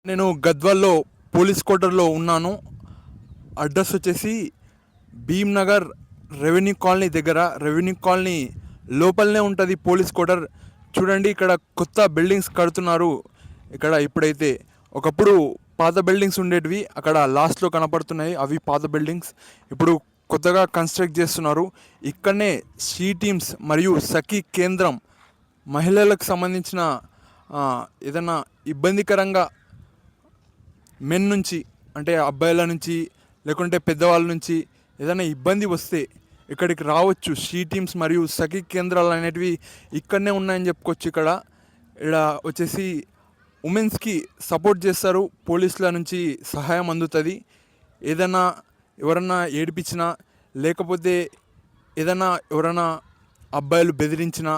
నేను గద్వాల్లో పోలీస్ క్వార్టర్లో ఉన్నాను. అడ్రస్ వచ్చేసి భీమ్నగర్ రెవెన్యూ కాలనీ దగ్గర. రెవెన్యూ కాలనీ లోపలనే ఉంటుంది పోలీస్ క్వార్టర్. చూడండి, ఇక్కడ కొత్త బిల్డింగ్స్ కడుతున్నారు. ఇక్కడ ఇప్పుడైతే ఒకప్పుడు పాత బిల్డింగ్స్ ఉండేటివి, అక్కడ లాస్ట్లో కనపడుతున్నాయి. అవి పాత బిల్డింగ్స్. ఇప్పుడు కొత్తగా కన్స్ట్రక్ట్ చేస్తున్నారు. ఇక్కడనే సి టీమ్స్ మరియు సఖీ కేంద్రం, మహిళలకు సంబంధించిన ఏదైనా ఇబ్బందికరంగా మెన్ నుంచి, అంటే అబ్బాయిల నుంచి లేకుంటే పెద్దవాళ్ళ నుంచి ఏదైనా ఇబ్బంది వస్తే ఇక్కడికి రావచ్చు. షీ టీమ్స్ మరియు సఖీ కేంద్రాలు అనేటివి ఇక్కడనే ఉన్నాయని చెప్పుకోవచ్చు. ఇక్కడ వచ్చేసి ఉమెన్స్కి సపోర్ట్ చేస్తారు. పోలీసుల నుంచి సహాయం అందుతుంది. ఏదైనా ఎవరన్నా ఏడిపించినా, లేకపోతే ఎవరైనా అబ్బాయిలు బెదిరించినా,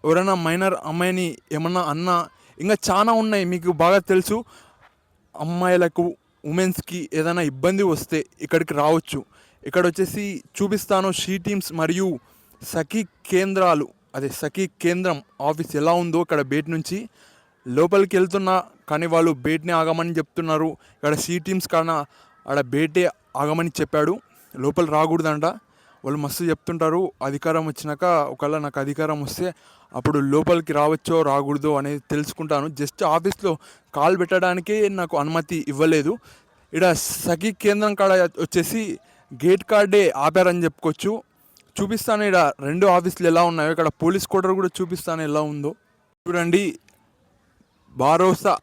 ఎవరైనా మైనర్ అమ్మాయిని ఏమన్నా అన్నా, ఇంకా చాలా ఉన్నాయి. మీకు బాగా తెలుసు, అమ్మాయిలకు ఉమెన్స్కి ఏదైనా ఇబ్బంది వస్తే ఇక్కడికి రావచ్చు. ఇక్కడ వచ్చేసి చూపిస్తాను షీ టీమ్స్ మరియు సఖీ కేంద్రాలు, అదే సఖీ కేంద్రం ఆఫీస్ ఎలా ఉందో. ఇక్కడ బయట నుంచి లోపలికి వెళ్తున్నా కానీ వాళ్ళు బయటనే ఆగమని చెప్తున్నారు. ఇక్కడ షీ టీమ్స్ కన్నా ఆడ బయటే ఆగమని చెప్పాడు, లోపల రాకూడదంట. వాళ్ళు మస్తు చెప్తుంటారు. అధికారం వచ్చినాక ఒకవేళ నాకు అధికారం వస్తే అప్పుడు లోపలికి రావచ్చో రాకూడదో అనేది తెలుసుకుంటాను. జస్ట్ ఆఫీస్లో కాల్ పెట్టడానికే నాకు అనుమతి ఇవ్వలేదు. ఇక్కడ సఖీ కేంద్రం కాడ వచ్చేసి గేట్ కార్డే ఆపారని చెప్పుకోవచ్చు. చూపిస్తాను ఇక్కడ రెండు ఆఫీసులు ఎలా ఉన్నాయో. ఇక్కడ పోలీస్ క్వార్టర్ కూడా చూపిస్తాను ఎలా ఉందో. చూడండి, భరోసా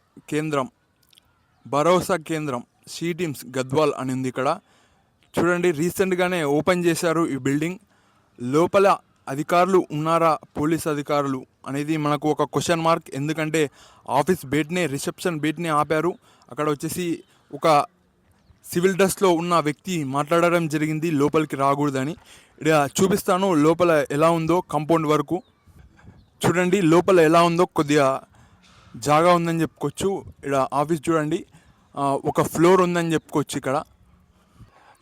కేంద్రం షీ టీమ్స్ గద్వాల్ అని ఉంది ఇక్కడ. చూడండి, రీసెంట్గానే ఓపెన్ చేశారు ఈ బిల్డింగ్. లోపల అధికారులు ఉన్నారా, పోలీస్ అధికారులు అనేది మనకు ఒక క్వశ్చన్ మార్క్. ఎందుకంటే ఆఫీస్ బయటనే, రిసెప్షన్ బయటనే ఆపారు. అక్కడ వచ్చేసి ఒక సివిల్ డ్రెస్లో ఉన్న వ్యక్తి మాట్లాడడం జరిగింది లోపలికి రాకూడదని. ఇక్కడ చూపిస్తాను లోపల ఎలా ఉందో. కాంపౌండ్ వరకు చూడండి లోపల ఎలా ఉందో. కొద్దిగా జాగా ఉందని చెప్పుకోవచ్చు. ఇక్కడ ఆఫీస్ చూడండి, ఒక ఫ్లోర్ ఉందని చెప్పుకోవచ్చు. ఇక్కడ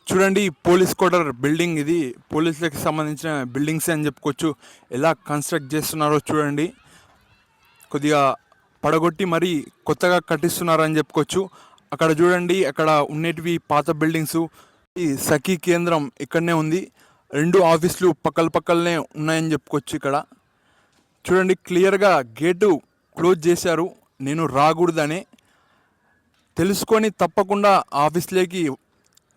చూడండి, పోలీస్ క్వార్టర్ బిల్డింగ్ ఇది. పోలీసులకు సంబంధించిన బిల్డింగ్స్ అని చెప్పుకోవచ్చు. ఎలా కన్స్ట్రక్ట్ చేస్తున్నారో చూడండి. కొద్దిగా పడగొట్టి మరీ కొత్తగా కట్టిస్తున్నారని చెప్పుకోవచ్చు. అక్కడ చూడండి, అక్కడ ఉండేటివి పాత బిల్డింగ్స్. ఈ సఖీ కేంద్రం ఇక్కడనే ఉంది. రెండు ఆఫీసులు పక్కలనే ఉన్నాయని చెప్పుకోవచ్చు. ఇక్కడ చూడండి, క్లియర్గా గేటు క్లోజ్ చేశారు. నేను రాకూడదనే తెలుసుకొని తప్పకుండా ఆఫీస్లోకి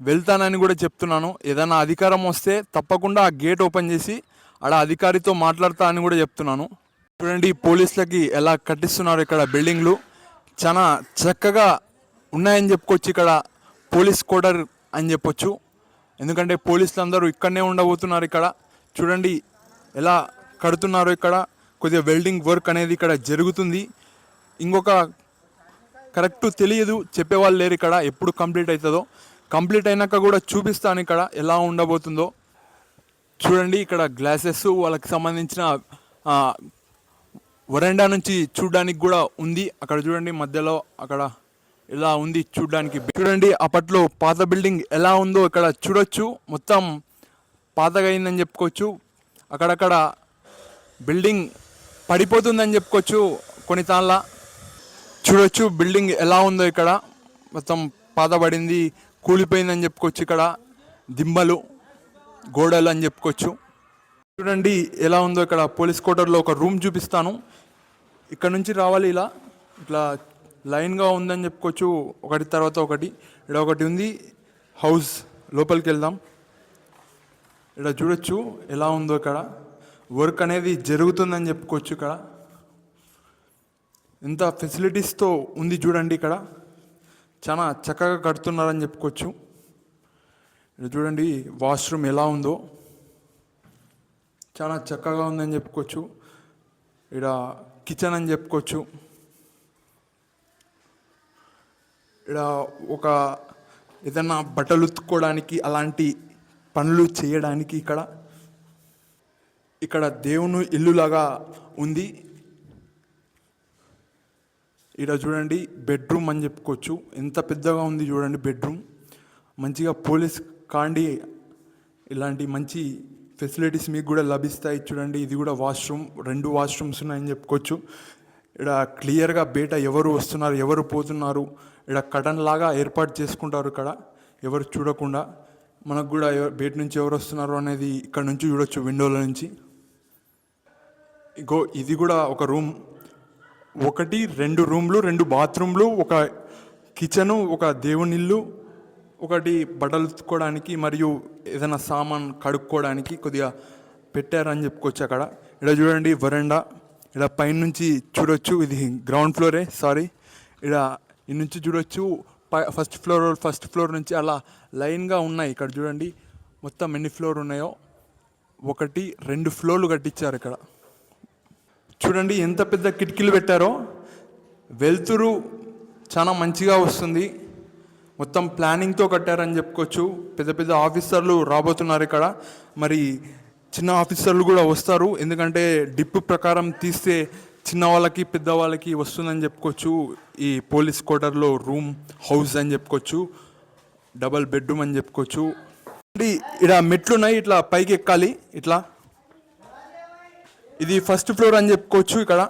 వెళ్తానని కూడా చెప్తున్నాను. ఏదైనా అధికారం వస్తే తప్పకుండా ఆ గేట్ ఓపెన్ చేసి ఆడ అధికారితో మాట్లాడతా అని కూడా చెప్తున్నాను. చూడండి, పోలీసులకి ఎలా కట్టిస్తున్నారు. ఇక్కడ బిల్డింగ్లు చాలా చక్కగా ఉన్నాయని చెప్పుకోవచ్చు. ఇక్కడ పోలీస్ క్వార్టర్ అని చెప్పొచ్చు. ఎందుకంటే పోలీసులు అందరూ ఇక్కడనే ఉండబోతున్నారు. ఇక్కడ చూడండి ఎలా కడుతున్నారు. ఇక్కడ కొద్దిగా వెల్డింగ్ వర్క్ అనేది ఇక్కడ జరుగుతుంది. ఇంకొక కరెక్ట్ తెలియదు, చెప్పేవాళ్ళు లేరు ఇక్కడ ఎప్పుడు కంప్లీట్ అవుతుందో. కంప్లీట్ అయినాక కూడా చూపిస్తాను ఇక్కడ ఎలా ఉండబోతుందో. చూడండి, ఇక్కడ గ్లాసెస్ వాళ్ళకి సంబంధించిన వరండా నుంచి చూడడానికి కూడా ఉంది. అక్కడ చూడండి మధ్యలో అక్కడ ఎలా ఉంది చూడడానికి. చూడండి, అప్పట్లో పాత బిల్డింగ్ ఎలా ఉందో ఇక్కడ చూడొచ్చు. మొత్తం పాతగా అయిందని చెప్పుకోవచ్చు. అక్కడక్కడ బిల్డింగ్ పడిపోతుందని చెప్పుకోవచ్చు. కొన్ని తాళ్ళ చూడొచ్చు బిల్డింగ్ ఎలా ఉందో. ఇక్కడ మొత్తం పాతబడింది, కూలిపోయిందని చెప్పుకోవచ్చు. ఇక్కడ దిమ్మలు, గోడలు అని చెప్పుకోవచ్చు. చూడండి ఎలా ఉందో. ఇక్కడ పోలీస్ క్వార్టర్లో ఒక రూమ్ చూపిస్తాను. ఇక్కడ నుంచి రావాలి, ఇలా ఇట్లా లైన్గా ఉందని చెప్పుకోవచ్చు. ఒకటి తర్వాత ఒకటి. ఇక్కడ ఒకటి ఉంది హౌస్, లోపలికి వెళ్దాం. ఇక్కడ చూడొచ్చు ఎలా ఉందో. ఇక్కడ వర్క్ అనేది జరుగుతుందని చెప్పుకోవచ్చు. ఇక్కడ ఎంత ఫెసిలిటీస్తో ఉంది చూడండి. ఇక్కడ చాలా చక్కగా కడుతున్నారని చెప్పుకోవచ్చు. ఇక్కడ చూడండి వాష్రూమ్ ఎలా ఉందో, చాలా చక్కగా ఉందని చెప్పుకోవచ్చు. ఇక్కడ కిచెన్ అని చెప్పుకోవచ్చు. ఇక్కడ ఒక ఏదైనా బట్టలు ఉతుక్కోవడానికి, అలాంటి పనులు చేయడానికి ఇక్కడ దేవుని ఇల్లులాగా ఉంది. ఇక్కడ చూడండి బెడ్రూమ్ అని చెప్పుకోవచ్చు. ఎంత పెద్దగా ఉంది చూడండి బెడ్రూమ్. మంచిగా పోలీస్ కాండి ఇలాంటి మంచి ఫెసిలిటీస్ మీకు కూడా లభిస్తాయి. చూడండి, ఇది కూడా వాష్రూమ్, 2 వాష్రూమ్స్ ఉన్నాయని చెప్పుకోవచ్చు. ఇక్కడ క్లియర్గా బయట ఎవరు వస్తున్నారు, ఎవరు పోతున్నారు, ఇక్కడ కటన్ లాగా ఏర్పాటు చేసుకుంటారు. ఇక్కడ ఎవరు చూడకుండా మనకు కూడా బయట నుంచి ఎవరు వస్తున్నారు అనేది ఇక్కడ నుంచి చూడొచ్చు విండోల నుంచి. ఇగో ఇది కూడా ఒక రూమ్, 2 రూమ్లు, 2 బాత్రూమ్లు, ఒక కిచెను, ఒక దేవునిల్లు, ఒకటి బట్టలు ఉతుక్కోవడానికి మరియు ఏదైనా సామాన్ కడుక్కోవడానికి కొద్దిగా పెట్టారని చెప్పుకోవచ్చు. అక్కడ ఇక్కడ చూడండి వరండా, ఇక్కడ పైనుంచి చూడొచ్చు, ఇది గ్రౌండ్ ఫ్లోరే సారీ. ఇక్కడ ఈ నుంచి చూడొచ్చు ఫస్ట్ ఫ్లోర్ నుంచి అలా లైన్గా ఉన్నాయి. ఇక్కడ చూడండి మొత్తం ఎన్ని ఫ్లోర్ ఉన్నాయో, 1, 2 ఫ్లోర్లు కట్టించారు. ఇక్కడ చూడండి ఎంత పెద్ద కిటికీలు పెట్టారో, వెలుతురు చాలా మంచిగా వస్తుంది. మొత్తం ప్లానింగ్తో కట్టారని చెప్పుకోవచ్చు. పెద్ద పెద్ద ఆఫీసర్లు రాబోతున్నారు ఇక్కడ, మరి చిన్న ఆఫీసర్లు కూడా వస్తారు. ఎందుకంటే డిప్ ప్రకారం తీస్తే చిన్న వాళ్ళకి పెద్దవాళ్ళకి వస్తుందని చెప్పుకోవచ్చు. ఈ పోలీస్ క్వార్టర్లో రూమ్ హౌస్ అని చెప్పుకోవచ్చు, డబల్ బెడ్రూమ్ అని చెప్పుకోవచ్చు. ఇక్కడ మెట్లు ఉన్నాయి, ఇట్లా పైకి ఎక్కాలి. ఇట్లా ఇది ఫస్ట్ ఫ్లోర్ అని చెప్పుకోవచ్చు. ఇక్కడ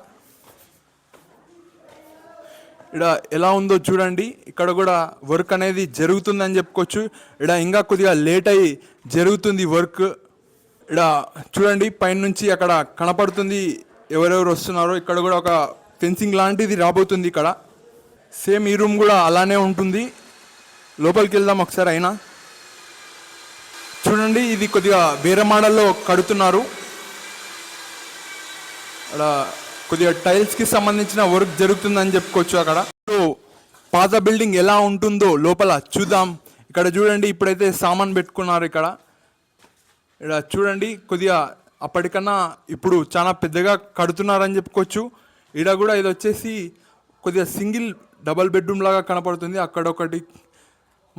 ఎలా ఉందో చూడండి. ఇక్కడ కూడా వర్క్ అనేది జరుగుతుందని చెప్పుకోవచ్చు. ఇక్కడ ఇంకా కొద్దిగా లేట్ అయ్యి జరుగుతుంది వర్క్. ఇక్కడ చూడండి పైన నుంచి అక్కడ కనపడుతుంది ఎవరెవరు వస్తున్నారో. ఇక్కడ కూడా ఒక ఫెన్సింగ్ లాంటిది రాబోతుంది. ఇక్కడ సేమ్ ఈ రూమ్ కూడా అలానే ఉంటుంది. లోపలికి వెళ్దాం ఒకసారి. అయినా చూడండి ఇది కొద్దిగా వేరే మోడల్లో కడుతున్నారు. అక్కడ కొద్దిగా టైల్స్కి సంబంధించిన వర్క్ జరుగుతుందని చెప్పుకోవచ్చు. అక్కడ పాత బిల్డింగ్ ఎలా ఉంటుందో లోపల చూద్దాం. ఇక్కడ చూడండి ఇప్పుడైతే సామాన్ పెట్టుకున్నారు. ఇక్కడ చూడండి కొద్దిగా అప్పటికన్నా ఇప్పుడు చాలా పెద్దగా కడుతున్నారని చెప్పుకోవచ్చు. ఇక్కడ కూడా ఇది వచ్చేసి కొద్దిగా సింగిల్ డబల్ బెడ్రూమ్ లాగా కనపడుతుంది. అక్కడ ఒకటి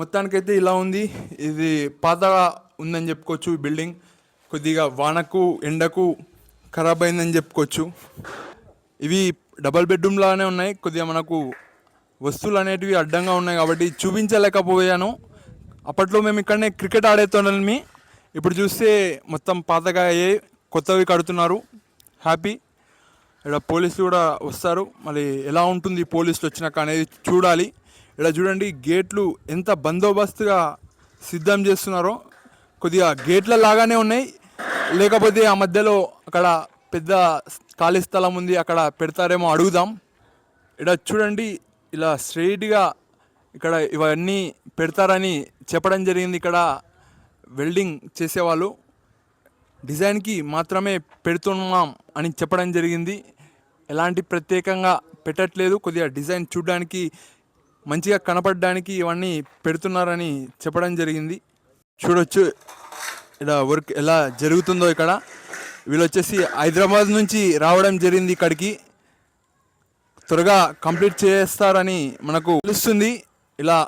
మొత్తానికైతే ఇలా ఉంది. ఇది పాతగా ఉందని చెప్పుకోవచ్చు. ఈ బిల్డింగ్ కొద్దిగా వానకు ఎండకు ఖరాబ్ అయిందని చెప్పుకోవచ్చు. ఇవి డబల్ బెడ్రూమ్ లాగానే ఉన్నాయి. కొద్దిగా మనకు వస్తువులు అనేటివి అడ్డంగా ఉన్నాయి కాబట్టి చూపించలేకపోయాను. అప్పట్లో మేము ఇక్కడనే క్రికెట్ ఆడేతోనమి, ఇప్పుడు చూస్తే మొత్తం పాతగా అయ్యే కొత్తవి కడుతున్నారు. హ్యాపీ. ఇక్కడ పోలీసులు కూడా వస్తారు. మళ్ళీ ఎలా ఉంటుంది పోలీసులు వచ్చినాక అనేది చూడాలి. ఇక్కడ చూడండి గేట్లు ఎంత బందోబస్తుగా సిద్ధం చేస్తున్నారో. కొద్దిగా గేట్ల లాగానే ఉన్నాయి, లేకపోతే ఆ మధ్యలో అక్కడ పెద్ద ఖాళీ స్థలం ఉంది, అక్కడ పెడతారేమో అడుగుదాం. ఇక్కడ చూడండి ఇలా స్ట్రైట్గా ఇక్కడ ఇవన్నీ పెడతారని చెప్పడం జరిగింది. ఇక్కడ వెల్డింగ్ చేసేవాళ్ళు డిజైన్కి మాత్రమే పెడుతున్నాం అని చెప్పడం జరిగింది. ఎలాంటి ప్రత్యేకంగా పెట్టట్లేదు, కొద్దిగా డిజైన్ చూడడానికి మంచిగా కనపడడానికి ఇవన్నీ పెడుతున్నారని చెప్పడం జరిగింది. చూడొచ్చు ఇక్కడ వర్క్ ఎలా జరుగుతుందో. ఇక్కడ వీళ్ళు వచ్చేసి హైదరాబాద్ నుంచి రావడం జరిగింది. ఇక్కడికి త్వరగా కంప్లీట్ చేస్తారని మనకు తెలుస్తుంది. ఇలా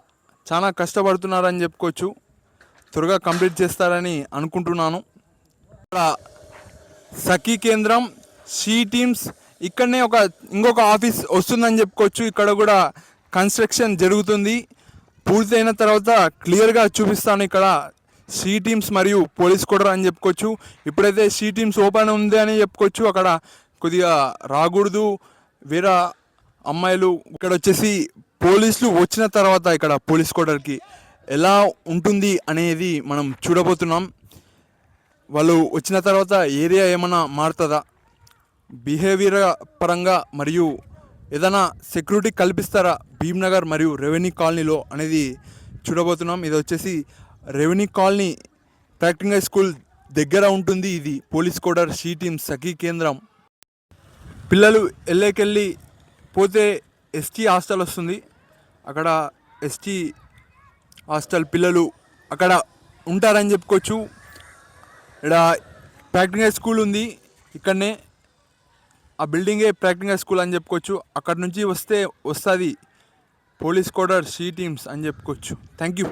చాలా కష్టపడుతున్నారని చెప్పుకోవచ్చు. త్వరగా కంప్లీట్ చేస్తారని అనుకుంటున్నాను. ఇక్కడ సఖీ కేంద్రం, షీ టీమ్స్, ఇక్కడనే ఇంకొక ఆఫీస్ వస్తుందని చెప్పుకోవచ్చు. ఇక్కడ కూడా కన్స్ట్రక్షన్ జరుగుతుంది. పూర్తయిన తర్వాత క్లియర్గా చూపిస్తాను. ఇక్కడ షీ టీమ్స్ మరియు పోలీస్ క్వార్టర్ అని చెప్పుకోవచ్చు. ఇప్పుడైతే షీ టీమ్స్ ఓపెన్ ఉంది అని చెప్పుకోవచ్చు. అక్కడ కొద్దిగా రాకూడదు వేరే అమ్మాయిలు. ఇక్కడ వచ్చేసి పోలీసులు వచ్చిన తర్వాత ఇక్కడ పోలీస్ క్వార్టర్కి ఎలా ఉంటుంది అనేది మనం చూడబోతున్నాం. వాళ్ళు వచ్చిన తర్వాత ఏరియా ఏమైనా మారుతుందా, బిహేవియర్ పరంగా మరియు ఏదైనా సెక్యూరిటీ కల్పిస్తారా భీమ్నగర్ మరియు రెవెన్యూ కాలనీలో అనేది చూడబోతున్నాం. ఇది వచ్చేసి revenue colony practical high school దగ్గర ఉంటుంది. ఇది పోలీస్ క్వార్టర్, షీ టీమ్, సఖీ కేంద్రం. పిల్లలు వెళ్ళి పోతే ఎస్టీ హాస్టల్ వస్తుంది. అక్కడ ఎస్టీ హాస్టల్ పిల్లలు అక్కడ ఉంటారని చెప్పుకోవచ్చు. ఇక్కడ ప్రాక్టికల్ హై స్కూల్ ఉంది. ఇక్కడనే ఆ బిల్డింగే ప్రాక్టికల్ హై స్కూల్ అని చెప్పుకోవచ్చు. అక్కడ నుంచి వస్తుంది పోలీస్ క్వార్టర్, షీ టీమ్స్ అని చెప్పుకోవచ్చు. Thank you.